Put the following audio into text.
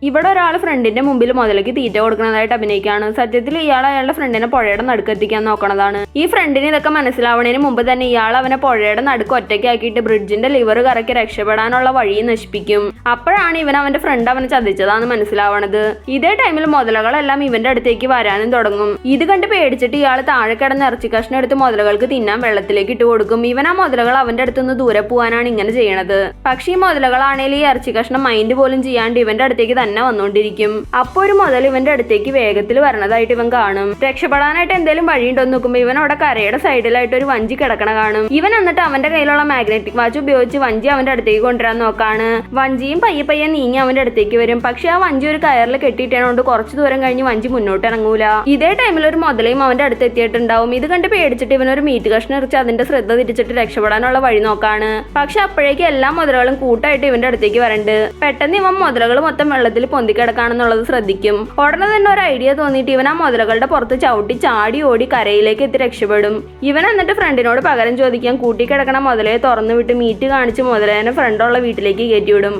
ഇവിടെ ഒരാൾ ഫ്രണ്ടിന്റെ മുമ്പിൽ മുതലേക്ക് തീറ്റ കൊടുക്കുന്നതായിട്ട് അഭിനയിക്കുകയാണ്. സത്യത്തിൽ ഇയാൾ അയാളുടെ ഫ്രണ്ടിനെ പുഴയുടെ നടുക്കെത്തിക്കാൻ നോക്കണതാണ്. ഈ ഫ്രണ്ടിന് ഇതൊക്കെ മനസ്സിലാവുന്നതിന് മുമ്പ് തന്നെ ഇയാൾ അവനെ പുഴയുടെ നടുക്ക് ഒറ്റയ്ക്കാക്കിയിട്ട് ബ്രിഡ്ജിന്റെ ലിവർ കറക്കി രക്ഷപ്പെടാനുള്ള വഴി നശിപ്പിക്കും. അപ്പോഴാണ് ഇവൻ അവന്റെ ഫ്രണ്ട് അവനെ ചതിച്ചതാന്ന് മനസ്സിലാവണത്. ഇതേ ടൈമിൽ മുതലകളെല്ലാം ഇവന്റെ അടുത്തേക്ക് വരാനും തുടങ്ങും. ഇത് കണ്ട് പേടിച്ചിട്ട് ഇയാൾ താഴെ കിടന്ന് ഇറച്ചി കഷ്ണം എടുത്ത് മുതലകൾക്ക് തിന്നാൻ വെള്ളത്തിലേക്ക് ഇട്ട് കൊടുക്കും. ഇവൻ ആ മുതലകൾ അവന്റെ അടുത്തുനിന്ന് ദൂരെ പോകാനാണ് ഇങ്ങനെ ചെയ്യണത്. പക്ഷേ ഈ മുതലകളാണെങ്കിൽ ഈ ഇറച്ചി കഷ്ണം മൈൻഡ് പോലും ചെയ്യാണ്ട് ഇവന്റെ അടുത്തേക്ക് തന്നെ വന്നുകൊണ്ടിരിക്കും. അപ്പോൾ ഒരു മുതൽ ഇവന്റെ അടുത്തേക്ക് വേഗത്തിൽ വരണതായിട്ട് ഇവൻ കാണും. രക്ഷപ്പെടാനായിട്ട് എന്തെങ്കിലും വഴിയുണ്ടോ നോക്കുമ്പോൾ ഇവൻ അവിടെ കരയുടെ സൈഡിലായിട്ട് ഒരു വഞ്ചി കിടക്കണ കാണും. ഇവൻ എന്നിട്ട് അവന്റെ കയ്യിലുള്ള മാഗ്നറ്റിക് വാച്ച് ഉപയോഗിച്ച് വഞ്ചി അവന്റെ അടുത്തേക്ക് കൊണ്ടുവരാൻ നോക്കാണ്. വഞ്ചിയും പയ്യെ പയ്യെ നീങ്ങി അവന്റെ അടുത്തേക്ക് വരും. പക്ഷെ ആ വഞ്ചി ഒരു കയറിൽ കെട്ടിയിട്ടതുകൊണ്ട് കുറച്ചു ദൂരം കഴിഞ്ഞ് വഞ്ചി മുന്നോട്ട് ഇറങ്ങൂല. ഇതേ ടൈമിൽ ഒരു മുതലയും അവന്റെ അടുത്ത് എത്തിയിട്ടുണ്ടാവും. ഇത് കണ്ട് പേടിച്ചിട്ട് ഇവനൊരു മീറ്റ് കഷ്ണം എറിച്ച് അതിന്റെ ശ്രദ്ധ തിരിച്ചിട്ട് രക്ഷപ്പെടാനുള്ള വഴി നോക്കാണ്. പക്ഷെ അപ്പോഴേക്കും എല്ലാ മുതലകളും കൂട്ടായിട്ട് ഇവന്റെ അടുത്തേക്ക് വരണ്ട്. പെട്ടെന്ന് ഇവൻ മുതലകൾ മൊത്തം വെള്ളത്തിൽ പൊന്തിക്കിടക്കാണെന്നുള്ളത് ശ്രദ്ധിക്കും. ഉടനെ തന്നെ ഒരു ഐഡിയ തോന്നിയിട്ട് ഇവൻ ആ മുതലകളുടെ പുറത്ത് ചവിട്ടി ചാടി ഓടി കരയിലേക്ക് എത്തി രക്ഷപ്പെടും. ഇവൻ എന്നിട്ട് ഫ്രണ്ടിനോട് പകരം ചോദിക്കാൻ കൂട്ടിക്കിടക്കണ മുതലയെ തുറന്നു വിട്ട് മീറ്റ് കാണിച്ച് മുതലേനെ ഫ്രണ്ടുള്ള വീട്ടിലേക്ക് കയറ്റിവിടും.